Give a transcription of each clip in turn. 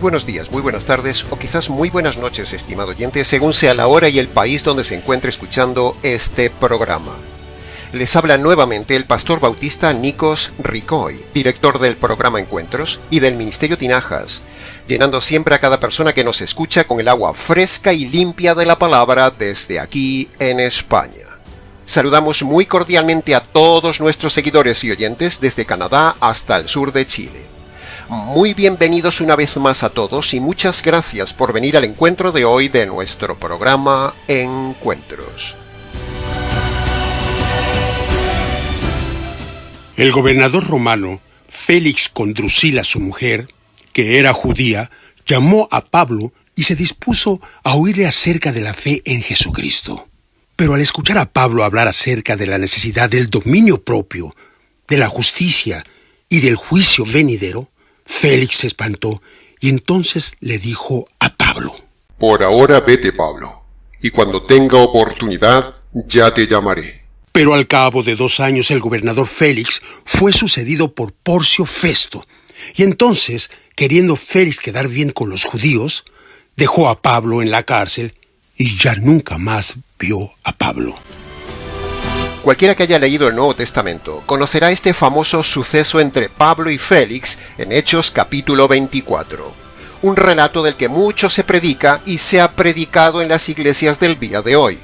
buenos días, muy buenas tardes o quizás muy buenas noches, estimado oyente, según sea la hora y el país donde se encuentre escuchando este programa. Les habla nuevamente el pastor bautista Nikos Ricoy, director del programa Encuentros y del Ministerio Tinajas, llenando siempre a cada persona que nos escucha con el agua fresca y limpia de la palabra desde aquí en España. Saludamos muy cordialmente a todos nuestros seguidores y oyentes desde Canadá hasta el sur de Chile. Muy bienvenidos una vez más a todos y muchas gracias por venir al encuentro de hoy de nuestro programa Encuentros. El gobernador romano, Félix con Drusila, su mujer, que era judía, llamó a Pablo y se dispuso a oírle acerca de la fe en Jesucristo. Pero al escuchar a Pablo hablar acerca de la necesidad del dominio propio, de la justicia y del juicio venidero, Félix se espantó y entonces le dijo a Pablo: Por ahora vete, Pablo, y cuando tenga oportunidad ya te llamaré. Pero al cabo de 2 años el gobernador Félix fue sucedido por Porcio Festo, y entonces, queriendo Félix quedar bien con los judíos, dejó a Pablo en la cárcel y ya nunca más vio a Pablo. Cualquiera que haya leído el Nuevo Testamento conocerá este famoso suceso entre Pablo y Félix en Hechos capítulo 24. Un relato del que mucho se predica y se ha predicado en las iglesias del día de hoy.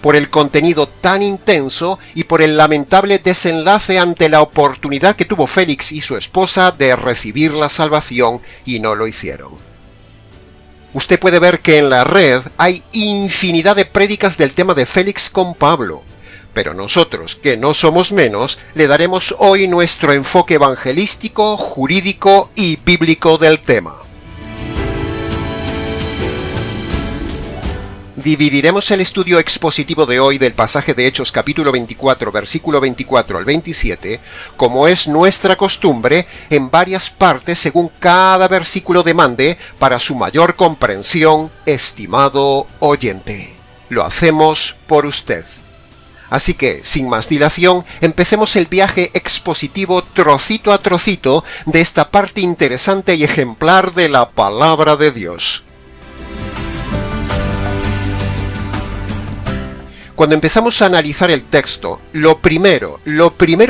Por el contenido tan intenso y por el lamentable desenlace ante la oportunidad que tuvo Félix y su esposa de recibir la salvación y no lo hicieron. Usted puede ver que en la red hay infinidad de prédicas del tema de Félix con Pablo, pero nosotros, que no somos menos, le daremos hoy nuestro enfoque evangelístico, jurídico y bíblico del tema. Dividiremos el estudio expositivo de hoy del pasaje de Hechos capítulo 24, versículo 24 al 27, como es nuestra costumbre, en varias partes según cada versículo demande para su mayor comprensión, estimado oyente. Lo hacemos por usted. Así que, sin más dilación, empecemos el viaje expositivo trocito a trocito de esta parte interesante y ejemplar de la palabra de Dios. Cuando empezamos a analizar el texto, lo primero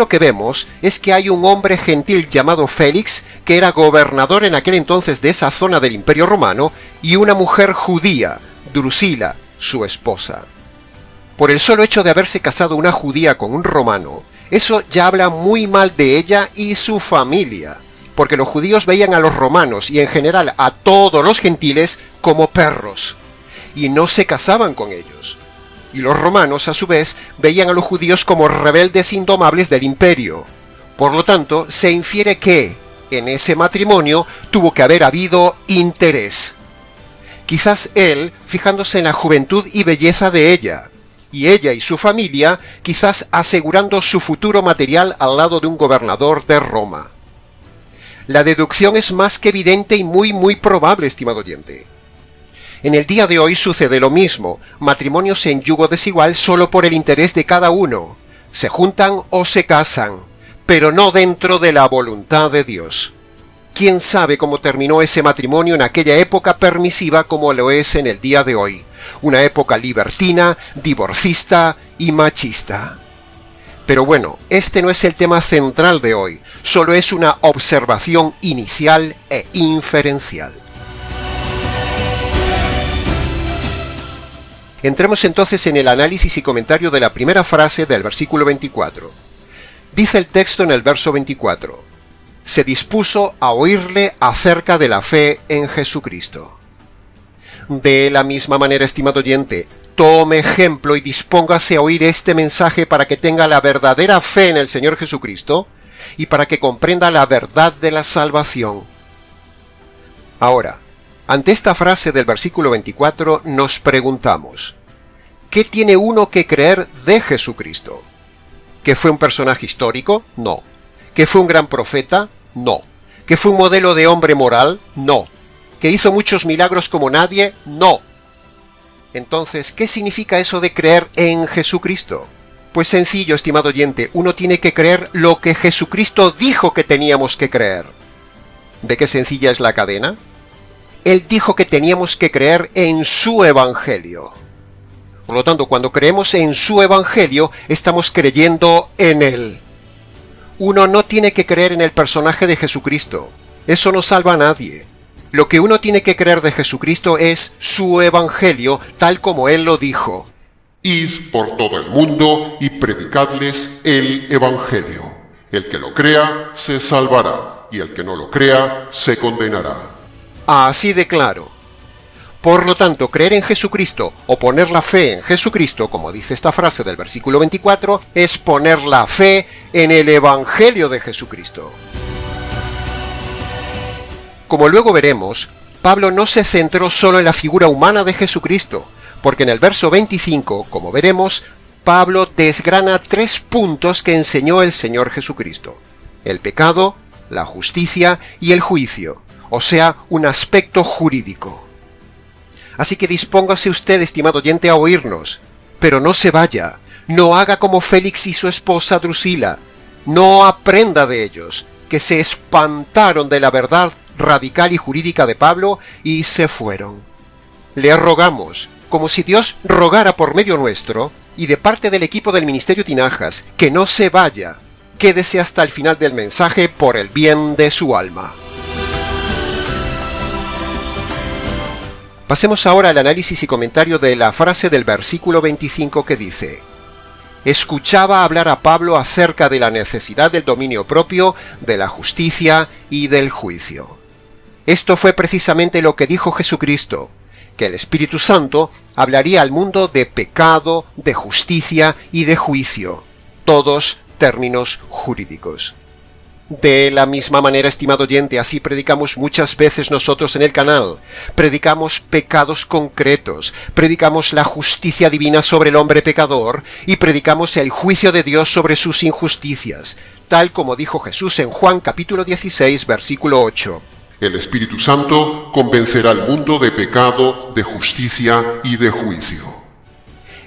que vemos es que hay un hombre gentil llamado Félix, que era gobernador en aquel entonces de esa zona del Imperio Romano, y una mujer judía, Drusila, su esposa. Por el solo hecho de haberse casado una judía con un romano, eso ya habla muy mal de ella y su familia, porque los judíos veían a los romanos y en general a todos los gentiles como perros, y no se casaban con ellos. Y los romanos, a su vez, veían a los judíos como rebeldes indomables del imperio. Por lo tanto, se infiere que, en ese matrimonio, tuvo que haber habido interés. Quizás él, fijándose en la juventud y belleza de ella, y ella y su familia, quizás asegurando su futuro material al lado de un gobernador de Roma. La deducción es más que evidente y muy probable, estimado oyente. En el día de hoy sucede lo mismo, matrimonios en yugo desigual solo por el interés de cada uno. Se juntan o se casan, pero no dentro de la voluntad de Dios. ¿Quién sabe cómo terminó ese matrimonio en aquella época permisiva como lo es en el día de hoy? Una época libertina, divorcista y machista. Pero bueno, este no es el tema central de hoy, solo es una observación inicial e inferencial. Entremos entonces en el análisis y comentario de la primera frase del versículo 24. Dice el texto en el verso 24: se dispuso a oírle acerca de la fe en Jesucristo. De la misma manera, estimado oyente, tome ejemplo y dispóngase a oír este mensaje para que tenga la verdadera fe en el Señor Jesucristo y para que comprenda la verdad de la salvación. Ahora, ante esta frase del versículo 24 nos preguntamos: ¿qué tiene uno que creer de Jesucristo? ¿Que fue un personaje histórico? No. ¿Que fue un gran profeta? No. ¿Que fue un modelo de hombre moral? No. ¿Que hizo muchos milagros como nadie? No. Entonces, ¿qué significa eso de creer en Jesucristo? Pues sencillo, estimado oyente, uno tiene que creer lo que Jesucristo dijo que teníamos que creer. ¿Ve qué sencilla es la cadena? Él dijo que teníamos que creer en su evangelio. Por lo tanto, cuando creemos en su evangelio, estamos creyendo en Él. Uno no tiene que creer en el personaje de Jesucristo. Eso no salva a nadie. Lo que uno tiene que creer de Jesucristo es su evangelio, tal como Él lo dijo. Id por todo el mundo y predicadles el evangelio. El que lo crea se salvará, y el que no lo crea se condenará. Así de claro. Por lo tanto, creer en Jesucristo o poner la fe en Jesucristo, como dice esta frase del versículo 24, es poner la fe en el evangelio de Jesucristo. Como luego veremos, Pablo no se centró solo en la figura humana de Jesucristo, porque en el verso 25, como veremos, Pablo desgrana 3 puntos que enseñó el Señor Jesucristo: el pecado, la justicia y el juicio, o sea, un aspecto jurídico. Así que dispóngase usted, estimado oyente, a oírnos, pero no se vaya, no haga como Félix y su esposa Drusila, no aprenda de ellos, que se espantaron de la verdad radical y jurídica de Pablo y se fueron. Le rogamos, como si Dios rogara por medio nuestro, y de parte del equipo del Ministerio Tinajas, que no se vaya, quédese hasta el final del mensaje por el bien de su alma. Pasemos ahora al análisis y comentario de la frase del versículo 25 que dice: escuchaba hablar a Pablo acerca de la necesidad del dominio propio, de la justicia y del juicio. Esto fue precisamente lo que dijo Jesucristo, que el Espíritu Santo hablaría al mundo de pecado, de justicia y de juicio, todos términos jurídicos. De la misma manera, estimado oyente, así predicamos muchas veces nosotros en el canal. Predicamos pecados concretos, predicamos la justicia divina sobre el hombre pecador y predicamos el juicio de Dios sobre sus injusticias, tal como dijo Jesús en Juan capítulo 16, versículo 8. El Espíritu Santo convencerá al mundo de pecado, de justicia y de juicio.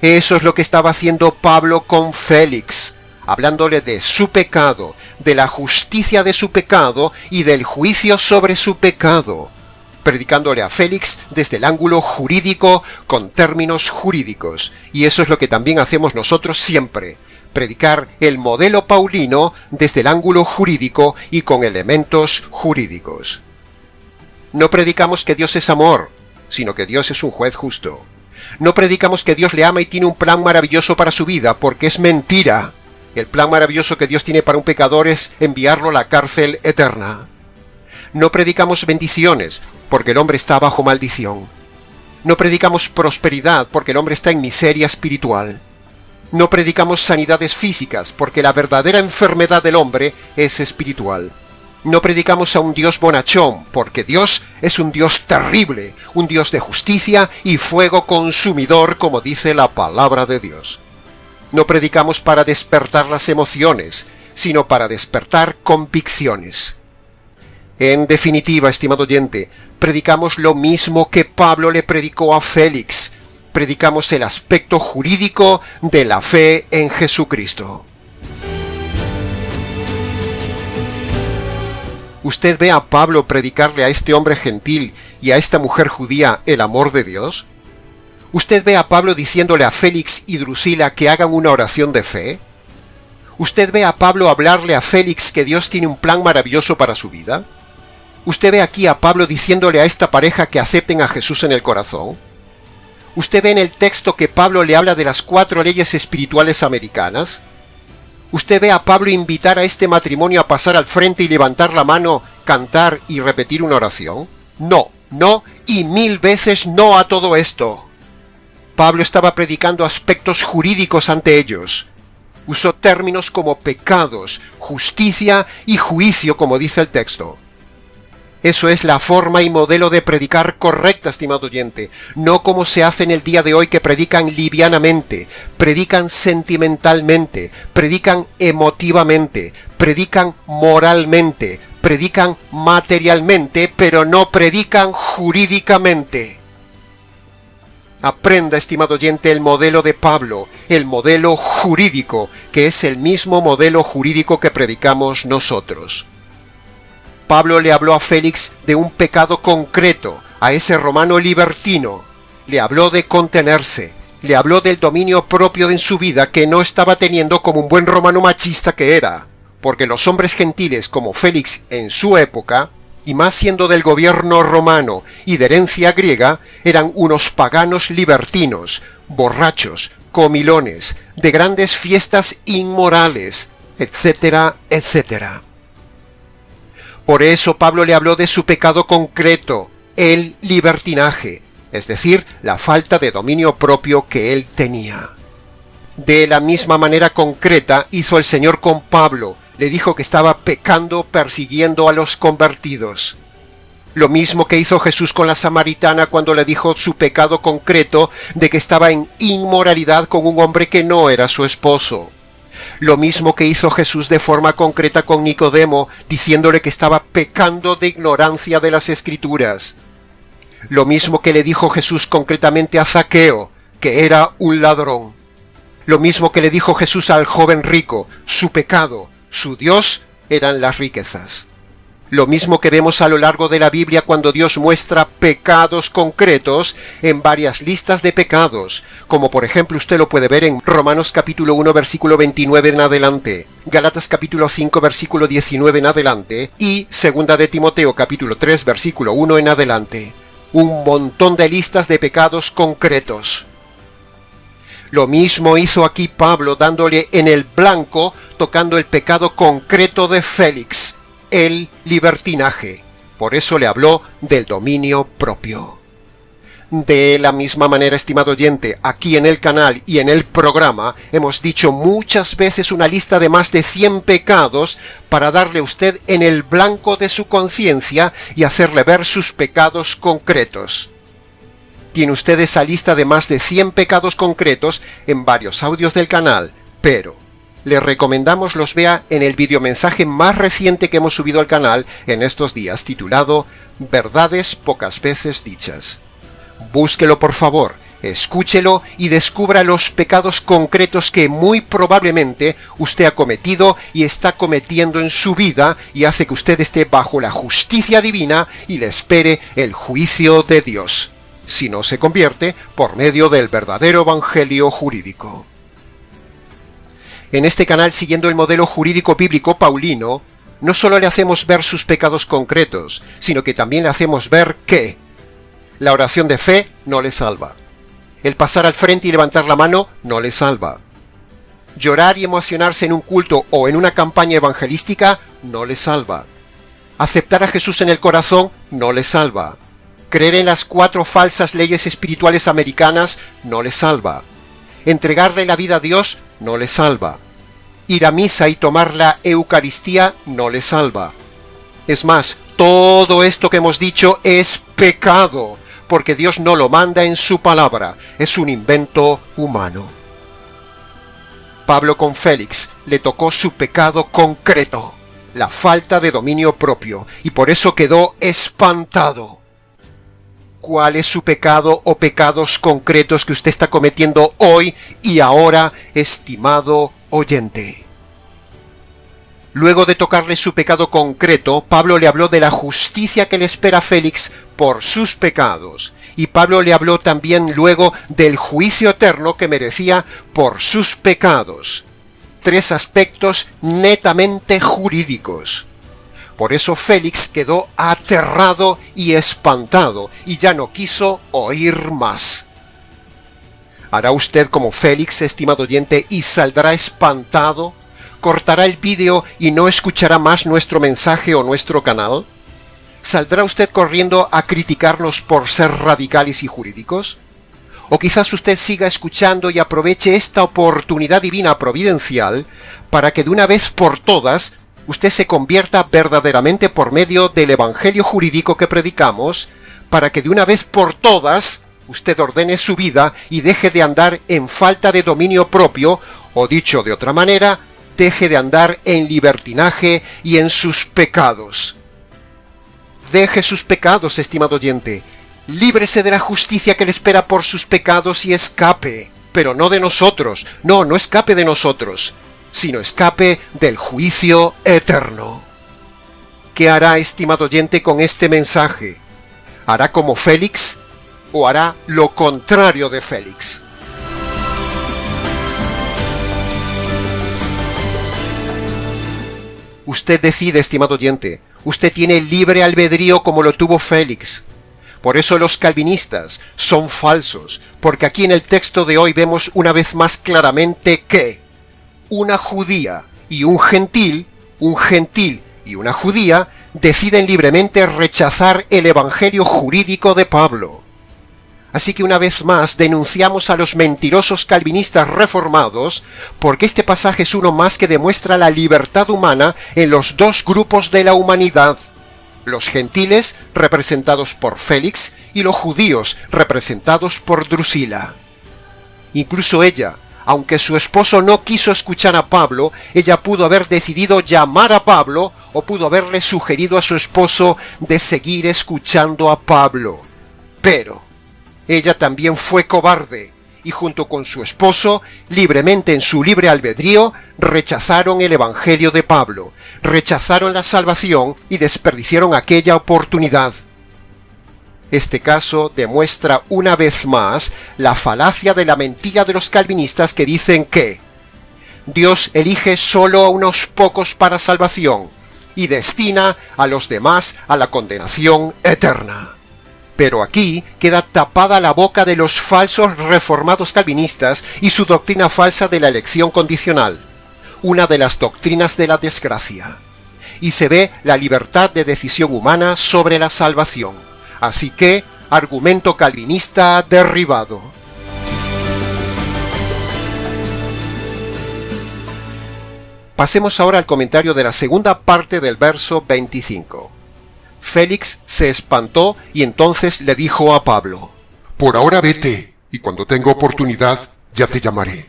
Eso es lo que estaba haciendo Pablo con Félix, hablándole de su pecado, de la justicia de su pecado y del juicio sobre su pecado, predicándole a Félix desde el ángulo jurídico con términos jurídicos. Y eso es lo que también hacemos nosotros siempre, predicar el modelo paulino desde el ángulo jurídico y con elementos jurídicos. No predicamos que Dios es amor, sino que Dios es un juez justo. No predicamos que Dios le ama y tiene un plan maravilloso para su vida, porque es mentira. El plan maravilloso que Dios tiene para un pecador es enviarlo a la cárcel eterna. No predicamos bendiciones, porque el hombre está bajo maldición. No predicamos prosperidad, porque el hombre está en miseria espiritual. No predicamos sanidades físicas, porque la verdadera enfermedad del hombre es espiritual. No predicamos a un Dios bonachón, porque Dios es un Dios terrible, un Dios de justicia y fuego consumidor, como dice la palabra de Dios. No predicamos para despertar las emociones, sino para despertar convicciones. En definitiva, estimado oyente, predicamos lo mismo que Pablo le predicó a Félix. Predicamos el aspecto jurídico de la fe en Jesucristo. ¿Usted ve a Pablo predicarle a este hombre gentil y a esta mujer judía el amor de Dios? ¿Usted ve a Pablo diciéndole a Félix y Drusila que hagan una oración de fe? ¿Usted ve a Pablo hablarle a Félix que Dios tiene un plan maravilloso para su vida? ¿Usted ve aquí a Pablo diciéndole a esta pareja que acepten a Jesús en el corazón? ¿Usted ve en el texto que Pablo le habla de las 4 leyes espirituales americanas? ¿Usted ve a Pablo invitar a este matrimonio a pasar al frente y levantar la mano, cantar y repetir una oración? No, no y 1000 veces no a todo esto. Pablo estaba predicando aspectos jurídicos ante ellos. Usó términos como pecados, justicia y juicio, como dice el texto. Eso es la forma y modelo de predicar correcta, estimado oyente, no como se hace en el día de hoy, que predican livianamente, predican sentimentalmente, predican emotivamente, predican moralmente, predican materialmente, pero no predican jurídicamente. Aprenda, estimado oyente, el modelo de Pablo, el modelo jurídico, que es el mismo modelo jurídico que predicamos nosotros. Pablo le habló a Félix de un pecado concreto, A ese romano libertino le habló de contenerse, le habló del dominio propio en su vida que no estaba teniendo como un buen romano machista que era, porque los hombres gentiles como Félix en su época, y más siendo del gobierno romano y de herencia griega, eran unos paganos libertinos, borrachos, comilones, de grandes fiestas inmorales, etcétera, etcétera. Por eso Pablo le habló de su pecado concreto, el libertinaje, es decir, la falta de dominio propio que él tenía. De la misma manera concreta hizo el Señor con Pablo, le dijo que estaba pecando persiguiendo a los convertidos. Lo mismo que hizo Jesús con la samaritana cuando le dijo su pecado concreto de que estaba en inmoralidad con un hombre que no era su esposo. Lo mismo que hizo Jesús de forma concreta con Nicodemo, diciéndole que estaba pecando de ignorancia de las Escrituras. Lo mismo que le dijo Jesús concretamente a Zaqueo, que era un ladrón. Lo mismo que le dijo Jesús al joven rico, su pecado, su Dios, eran las riquezas. Lo mismo que vemos a lo largo de la Biblia cuando Dios muestra pecados concretos en varias listas de pecados, como por ejemplo usted lo puede ver en Romanos capítulo 1 versículo 29 en adelante, Gálatas capítulo 5 versículo 19 en adelante y Segunda de Timoteo capítulo 3 versículo 1 en adelante. Un montón de listas de pecados concretos. Lo mismo hizo aquí Pablo dándole en el blanco, tocando el pecado concreto de Félix, el libertinaje. Por eso le habló del dominio propio. De la misma manera, estimado oyente, aquí en el canal y en el programa hemos dicho muchas veces una lista de más de 100 pecados para darle a usted en el blanco de su conciencia y hacerle ver sus pecados concretos. Tiene usted esa lista de más de 100 pecados concretos en varios audios del canal, pero le recomendamos los vea en el videomensaje más reciente que hemos subido al canal en estos días, titulado Verdades pocas veces dichas. Búsquelo por favor, escúchelo y descubra los pecados concretos que muy probablemente usted ha cometido y está cometiendo en su vida y hace que usted esté bajo la justicia divina y le espere el juicio de Dios, si no se convierte por medio del verdadero evangelio jurídico. En este canal, siguiendo el modelo jurídico bíblico paulino, no solo le hacemos ver sus pecados concretos, sino que también le hacemos ver que la oración de fe no le salva. El pasar al frente y levantar la mano no le salva. Llorar y emocionarse en un culto o en una campaña evangelística no le salva. Aceptar a Jesús en el corazón no le salva. Creer en las 4 falsas leyes espirituales americanas no le salva. Entregarle la vida a Dios no le salva. Ir a misa y tomar la Eucaristía no le salva. Es más, todo esto que hemos dicho es pecado, porque Dios no lo manda en su palabra, es un invento humano. Pablo con Félix le tocó su pecado concreto, la falta de dominio propio, y por eso quedó espantado. ¿Cuál es su pecado o pecados concretos que usted está cometiendo hoy y ahora, estimado oyente? Luego de tocarle su pecado concreto, Pablo le habló de la justicia que le espera a Félix por sus pecados. Y Pablo le habló también luego del juicio eterno que merecía por sus pecados. 3 aspectos netamente jurídicos. Por eso Félix quedó aterrado y espantado y ya no quiso oír más. ¿Hará usted como Félix, estimado oyente, y saldrá espantado? ¿Cortará el vídeo y no escuchará más nuestro mensaje o nuestro canal? ¿Saldrá usted corriendo a criticarnos por ser radicales y jurídicos? ¿O quizás usted siga escuchando y aproveche esta oportunidad divina providencial para que de una vez por todas usted se convierta verdaderamente por medio del evangelio jurídico que predicamos, para que de una vez por todas usted ordene su vida y deje de andar en falta de dominio propio, o dicho de otra manera, deje de andar en libertinaje y en sus pecados? Deje sus pecados, estimado oyente. Líbrese de la justicia que le espera por sus pecados y escape. Pero no de nosotros. No escape de nosotros, sino escape del juicio eterno. ¿Qué hará, estimado oyente, con este mensaje? ¿Hará como Félix o hará lo contrario de Félix? Usted decide, estimado oyente. Usted tiene libre albedrío como lo tuvo Félix. Por eso los calvinistas son falsos, porque aquí en el texto de hoy vemos una vez más claramente que una judía y un gentil y una judía deciden libremente rechazar el evangelio jurídico de Pablo. Así que una vez más denunciamos a los mentirosos calvinistas reformados, porque este pasaje es uno más que demuestra la libertad humana en los dos grupos de la humanidad: los gentiles, representados por Félix, y los judíos, representados por Drusila. Incluso ella, aunque su esposo no quiso escuchar a Pablo, ella pudo haber decidido llamar a Pablo, o pudo haberle sugerido a su esposo de seguir escuchando a Pablo. Pero ella también fue cobarde, y junto con su esposo, libremente en su libre albedrío, rechazaron el evangelio de Pablo, rechazaron la salvación y desperdiciaron aquella oportunidad. Este caso demuestra una vez más la falacia de la mentira de los calvinistas que dicen que Dios elige solo a unos pocos para salvación y destina a los demás a la condenación eterna. Pero aquí queda tapada la boca de los falsos reformados calvinistas y su doctrina falsa de la elección condicional, una de las doctrinas de la desgracia. Y se ve la libertad de decisión humana sobre la salvación. Así que, argumento calvinista derribado. Pasemos ahora al comentario de la segunda parte del verso 25. Félix se espantó y entonces le dijo a Pablo: Por ahora vete, y cuando tenga oportunidad ya te llamaré.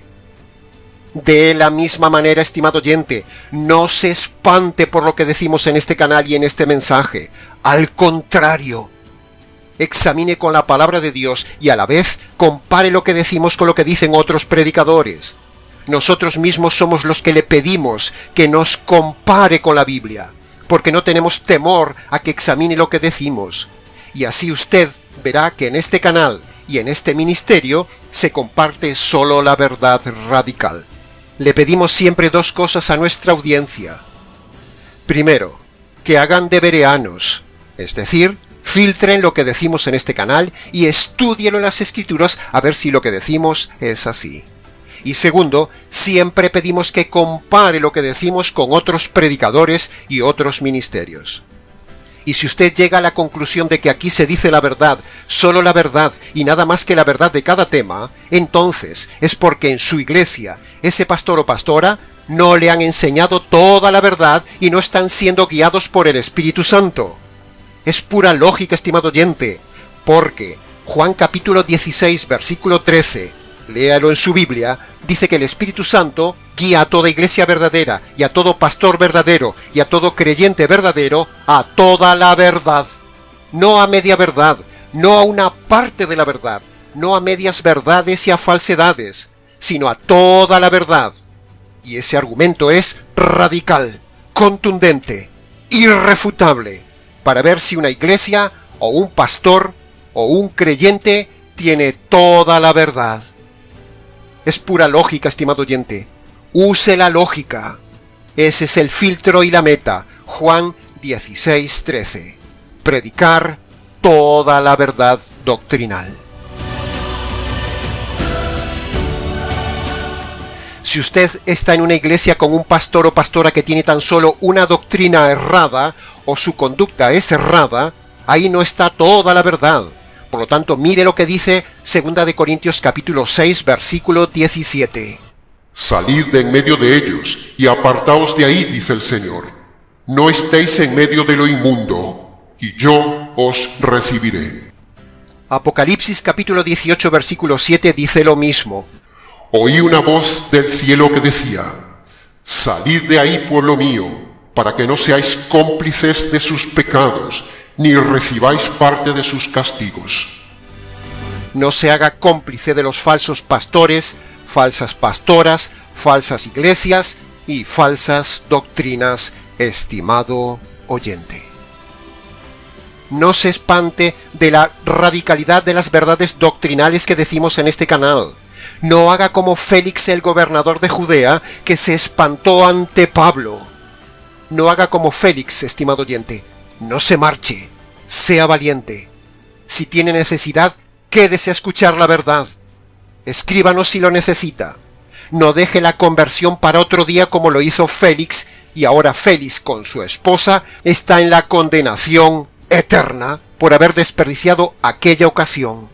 De la misma manera, estimado oyente, no se espante por lo que decimos en este canal y en este mensaje. Al contrario, examine con la palabra de Dios y a la vez compare lo que decimos con lo que dicen otros predicadores. Nosotros mismos somos los que le pedimos que nos compare con la Biblia, porque no tenemos temor a que examine lo que decimos. Y así usted verá que en este canal y en este ministerio se comparte solo la verdad radical. Le pedimos siempre dos cosas a nuestra audiencia. Primero, que hagan de bereanos, es decir, filtren lo que decimos en este canal y estúdienlo en las Escrituras a ver si lo que decimos es así. Y segundo, siempre pedimos que compare lo que decimos con otros predicadores y otros ministerios. Y si usted llega a la conclusión de que aquí se dice la verdad, solo la verdad y nada más que la verdad de cada tema, entonces es porque en su iglesia, ese pastor o pastora no le han enseñado toda la verdad y no están siendo guiados por el Espíritu Santo. Es pura lógica, estimado oyente, porque Juan capítulo 16, versículo 13, léalo en su Biblia, dice que el Espíritu Santo guía a toda iglesia verdadera y a todo pastor verdadero y a todo creyente verdadero a toda la verdad. No a media verdad, no a una parte de la verdad, no a medias verdades y a falsedades, sino a toda la verdad. Y ese argumento es radical, contundente, irrefutable, para ver si una iglesia o un pastor o un creyente tiene toda la verdad. Es pura lógica, estimado oyente. Use la lógica. Ese es el filtro y la meta. Juan 16:13. Predicar toda la verdad doctrinal. Si usted está en una iglesia con un pastor o pastora que tiene tan solo una doctrina errada o su conducta es errada, ahí no está toda la verdad. Por lo tanto, mire lo que dice 2 de Corintios capítulo 6, versículo 17. Salid de en medio de ellos, y apartaos de ahí, dice el Señor. No estéis en medio de lo inmundo, y yo os recibiré. Apocalipsis capítulo 18, versículo 7 dice lo mismo. Oí una voz del cielo que decía: Salid de ahí, pueblo mío, para que no seáis cómplices de sus pecados, ni recibáis parte de sus castigos. No se haga cómplice de los falsos pastores, falsas pastoras, falsas iglesias y falsas doctrinas, estimado oyente. No se espante de la radicalidad de las verdades doctrinales que decimos en este canal. No haga como Félix el gobernador de Judea, que se espantó ante Pablo. No haga como Félix, estimado oyente. No se marche. Sea valiente. Si tiene necesidad, quédese a escuchar la verdad. Escríbanos si lo necesita. No deje la conversión para otro día como lo hizo Félix, y ahora Félix con su esposa está en la condenación eterna por haber desperdiciado aquella ocasión.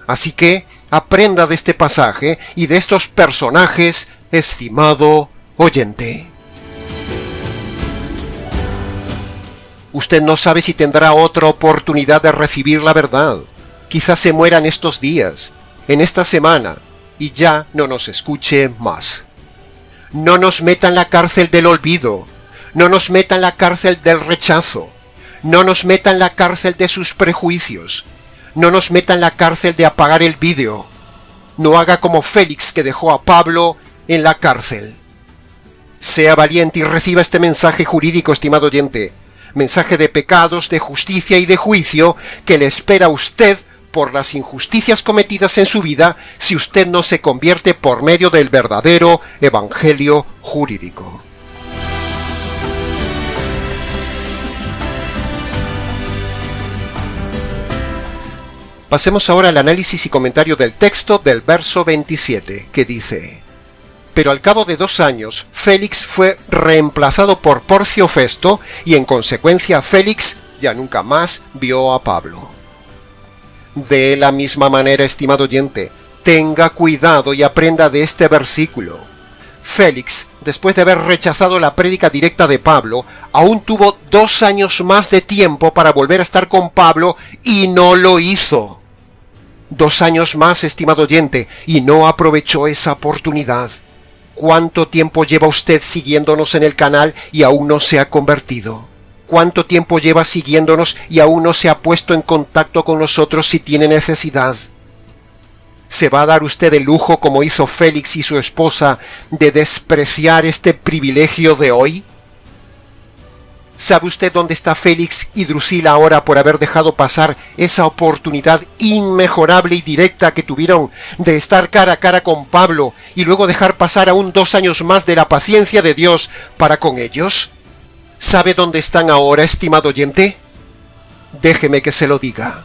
Así que aprenda de este pasaje y de estos personajes, estimado oyente. Usted no sabe si tendrá otra oportunidad de recibir la verdad. Quizás se muera en estos días, en esta semana, y ya no nos escuche más. No nos meta en la cárcel del olvido, no nos meta en la cárcel del rechazo, no nos meta en la cárcel de sus prejuicios, no nos meta en la cárcel de apagar el vídeo. No haga como Félix, que dejó a Pablo en la cárcel. Sea valiente y reciba este mensaje jurídico, estimado oyente, mensaje de pecados, de justicia y de juicio que le espera a usted por las injusticias cometidas en su vida si usted no se convierte por medio del verdadero evangelio jurídico. Pasemos ahora al análisis y comentario del texto del verso 27, que dice: Pero al cabo de 2 años, Félix fue reemplazado por Porcio Festo, y en consecuencia Félix ya nunca más vio a Pablo. De la misma manera, estimado oyente, tenga cuidado y aprenda de este versículo. Félix, después de haber rechazado la prédica directa de Pablo, aún tuvo 2 años más de tiempo para volver a estar con Pablo y no lo hizo. 2 años más, estimado oyente, y no aprovechó esa oportunidad. ¿Cuánto tiempo lleva usted siguiéndonos en el canal y aún no se ha convertido? ¿Cuánto tiempo lleva siguiéndonos y aún no se ha puesto en contacto con nosotros si tiene necesidad? ¿Se va a dar usted el lujo, como hizo Félix y su esposa, de despreciar este privilegio de hoy? ¿Sabe usted dónde está Félix y Drusila ahora por haber dejado pasar esa oportunidad inmejorable y directa que tuvieron de estar cara a cara con Pablo y luego dejar pasar aún 2 años más de la paciencia de Dios para con ellos? ¿Sabe dónde están ahora, estimado oyente? Déjeme que se lo diga.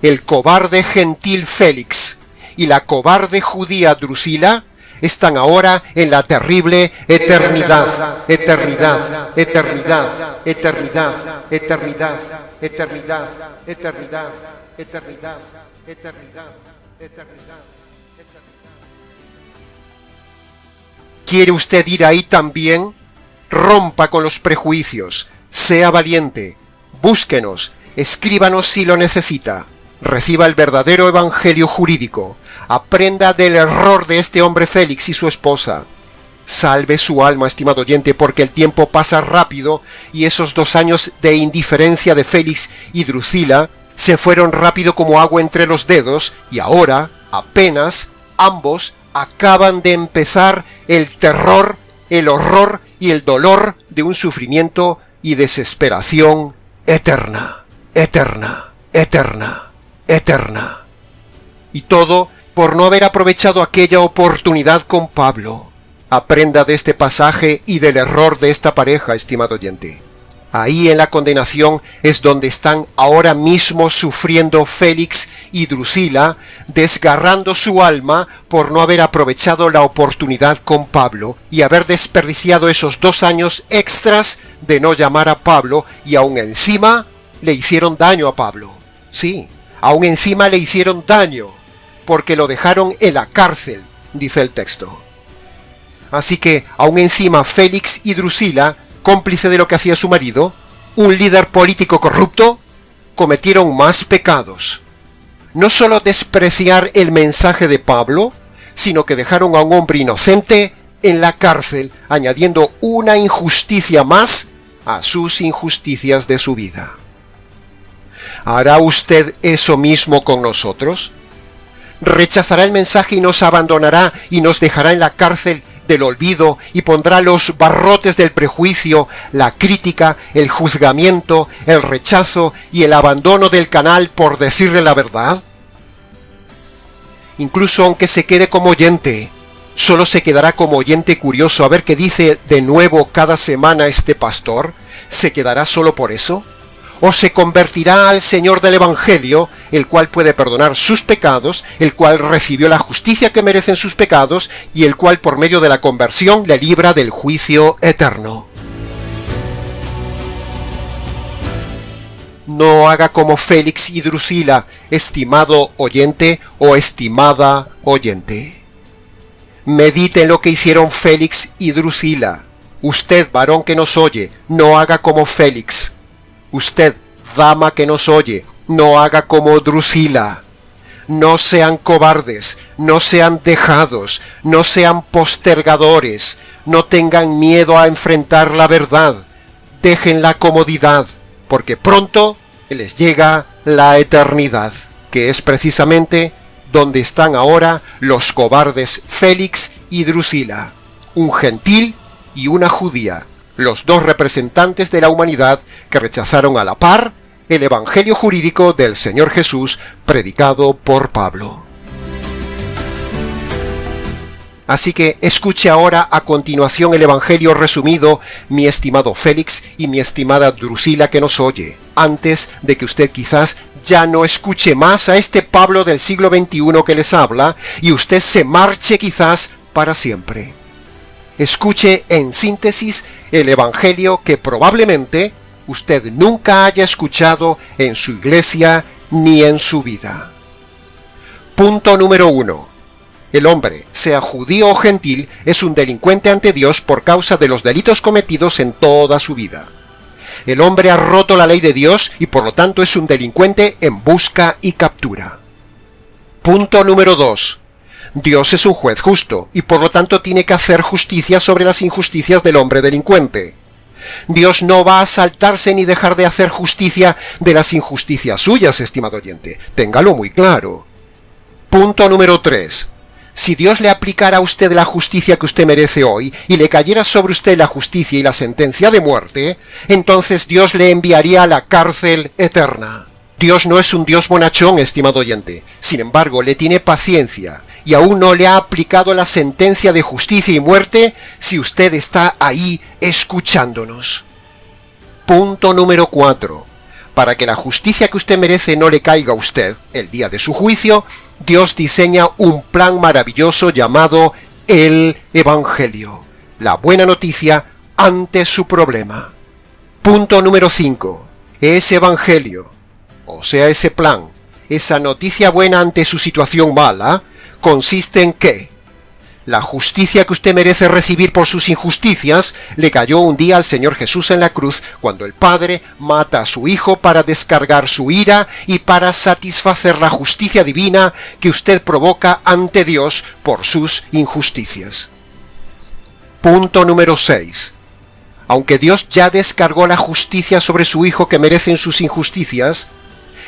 El cobarde gentil Félix y la cobarde judía Drusila están ahora en la terrible eternidad, eternidad, eternidad, eternidad, eternidad, eternidad, eternidad, eternidad, eternidad, eternidad. ¿Quiere usted ir ahí también? Rompa con los prejuicios, sea valiente, búsquenos, escríbanos si lo necesita, reciba el verdadero evangelio jurídico, aprenda del error de este hombre Félix y su esposa. Salve su alma, estimado oyente, porque el tiempo pasa rápido y esos 2 años de indiferencia de Félix y Drusila se fueron rápido como agua entre los dedos y ahora, apenas, ambos acaban de empezar el terror, el horror y el dolor de un sufrimiento y desesperación eterna, eterna, eterna, eterna. Y todo por no haber aprovechado aquella oportunidad con Pablo. Aprenda de este pasaje y del error de esta pareja, estimado oyente. Ahí en la condenación es donde están ahora mismo sufriendo Félix y Drusila, desgarrando su alma por no haber aprovechado la oportunidad con Pablo y haber desperdiciado esos 2 años extras de no llamar a Pablo, y aún encima le hicieron daño a Pablo. Sí, aún encima le hicieron daño, porque lo dejaron en la cárcel, dice el texto. Así que, aún encima, Félix y Drusila, cómplice de lo que hacía su marido, un líder político corrupto, cometieron más pecados. No solo despreciar el mensaje de Pablo, sino que dejaron a un hombre inocente en la cárcel, añadiendo una injusticia más a sus injusticias de su vida. ¿Hará usted eso mismo con nosotros? ¿Rechazará el mensaje y nos abandonará y nos dejará en la cárcel del olvido y pondrá los barrotes del prejuicio, la crítica, el juzgamiento, el rechazo y el abandono del canal por decirle la verdad? Incluso aunque se quede como oyente, ¿solo se quedará como oyente curioso a ver qué dice de nuevo cada semana este pastor? ¿Se quedará solo por eso? ¿O se convertirá al Señor del Evangelio, el cual puede perdonar sus pecados, el cual recibió la justicia que merecen sus pecados y el cual por medio de la conversión le libra del juicio eterno? No haga como Félix y Drusila, estimado oyente o estimada oyente. Medite en lo que hicieron Félix y Drusila. Usted, varón que nos oye, no haga como Félix. Usted, dama que nos oye, no haga como Drusila. No sean cobardes, no sean dejados, no sean postergadores, no tengan miedo a enfrentar la verdad. Dejen la comodidad, porque pronto les llega la eternidad, que es precisamente donde están ahora los cobardes Félix y Drusila, un gentil y una judía, los dos representantes de la humanidad que rechazaron a la par el evangelio jurídico del Señor Jesús predicado por Pablo. Así que escuche ahora a continuación el evangelio resumido, mi estimado Félix y mi estimada Drusila que nos oye, antes de que usted quizás ya no escuche más a este Pablo del siglo XXI que les habla y usted se marche quizás para siempre. Escuche en síntesis el evangelio que probablemente usted nunca haya escuchado en su iglesia ni en su vida. Punto número 1. El hombre, sea judío o gentil, es un delincuente ante Dios por causa de los delitos cometidos en toda su vida. El hombre ha roto la ley de Dios y por lo tanto es un delincuente en busca y captura. Punto número 2. Dios es un juez justo y por lo tanto tiene que hacer justicia sobre las injusticias del hombre delincuente. Dios no va a saltarse ni dejar de hacer justicia de las injusticias suyas, estimado oyente. Téngalo muy claro. Punto número 3. Si Dios le aplicara a usted la justicia que usted merece hoy y le cayera sobre usted la justicia y la sentencia de muerte, entonces Dios le enviaría a la cárcel eterna. Dios no es un Dios bonachón, estimado oyente. Sin embargo, le tiene paciencia y aún no le ha aplicado la sentencia de justicia y muerte si usted está ahí escuchándonos. Punto número 4. Para que la justicia que usted merece no le caiga a usted el día de su juicio, Dios diseña un plan maravilloso llamado el Evangelio, la buena noticia ante su problema. Punto número 5. Ese Evangelio, o sea ese plan, esa noticia buena ante su situación mala, consiste en que la justicia que usted merece recibir por sus injusticias le cayó un día al Señor Jesús en la cruz cuando el Padre mata a su Hijo para descargar su ira y para satisfacer la justicia divina que usted provoca ante Dios por sus injusticias. Punto número 6. Aunque Dios ya descargó la justicia sobre su Hijo que merecen sus injusticias,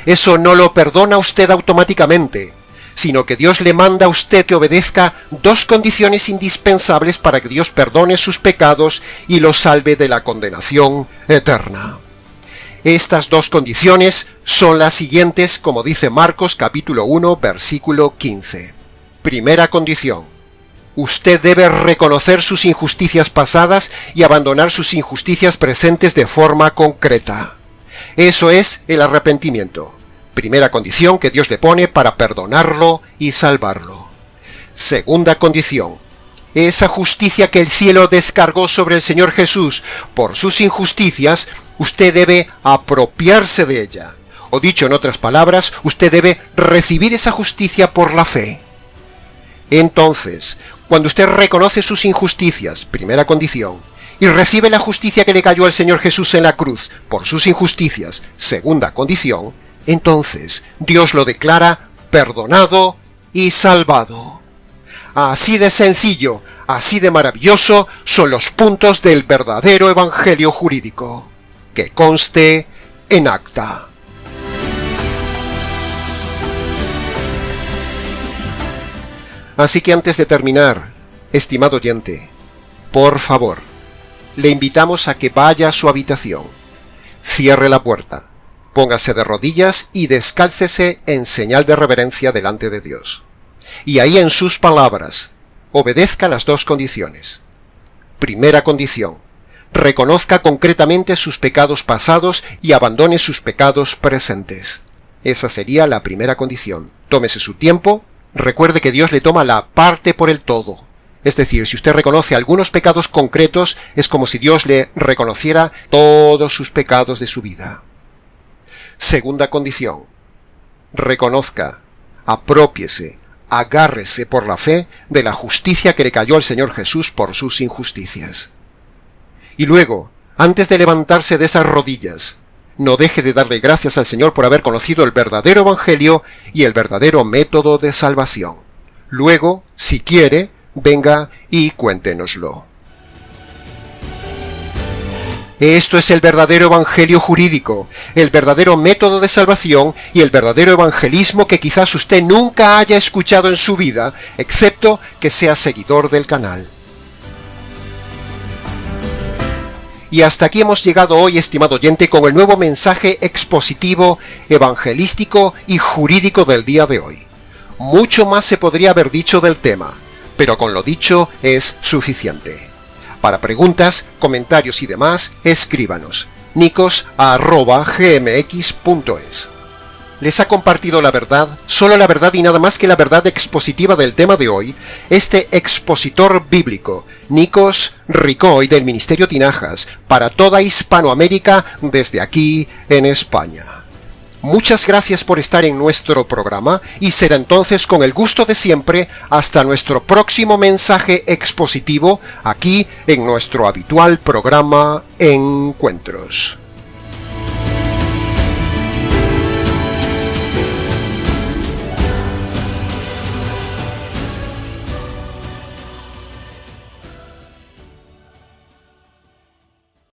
eso no lo perdona usted automáticamente, sino que Dios le manda a usted que obedezca dos condiciones indispensables para que Dios perdone sus pecados y los salve de la condenación eterna. Estas dos condiciones son las siguientes, como dice Marcos capítulo 1, versículo 15. Primera condición. Usted debe reconocer sus injusticias pasadas y abandonar sus injusticias presentes de forma concreta. Eso es el arrepentimiento. Primera condición que Dios le pone para perdonarlo y salvarlo. Segunda condición. Esa justicia que el cielo descargó sobre el Señor Jesús por sus injusticias, usted debe apropiarse de ella. O dicho en otras palabras, usted debe recibir esa justicia por la fe. Entonces, cuando usted reconoce sus injusticias, primera condición, y recibe la justicia que le cayó al Señor Jesús en la cruz por sus injusticias, segunda condición, entonces Dios lo declara perdonado y salvado. Así de sencillo, así de maravilloso son los puntos del verdadero evangelio jurídico. Que conste en acta. Así que antes de terminar, Estimado oyente, por favor, le invitamos a que vaya a su habitación, cierre la puerta, póngase de rodillas y descálcese en señal de reverencia delante de Dios. Y ahí en sus palabras, obedezca las dos condiciones. Primera condición, reconozca concretamente sus pecados pasados y abandone sus pecados presentes. Esa sería la primera condición. Tómese su tiempo, recuerde que Dios le toma la parte por el todo. Es decir, si usted reconoce algunos pecados concretos, es como si Dios le reconociera todos sus pecados de su vida. Segunda condición, reconozca, aprópiese, agárrese por la fe de la justicia que le cayó al Señor Jesús por sus injusticias. Y luego, antes de levantarse de esas rodillas, no deje de darle gracias al Señor por haber conocido el verdadero Evangelio y el verdadero método de salvación. Luego, si quiere, venga y cuéntenoslo. Esto es el verdadero evangelio jurídico, el verdadero método de salvación y el verdadero evangelismo que quizás usted nunca haya escuchado en su vida, excepto que sea seguidor del canal. Y hasta aquí hemos llegado hoy, estimado oyente, con el nuevo mensaje expositivo, evangelístico y jurídico del día de hoy. Mucho más se podría haber dicho del tema, pero con lo dicho es suficiente. Para preguntas, comentarios y demás, escríbanos nicos@gmx.es. Les ha compartido la verdad, solo la verdad y nada más que la verdad expositiva del tema de hoy, este expositor bíblico, Nikos Ricoy del Ministerio Tinajas, para toda Hispanoamérica desde aquí en España. Muchas gracias por estar en nuestro programa y será entonces con el gusto de siempre hasta nuestro próximo mensaje expositivo aquí en nuestro habitual programa Encuentros.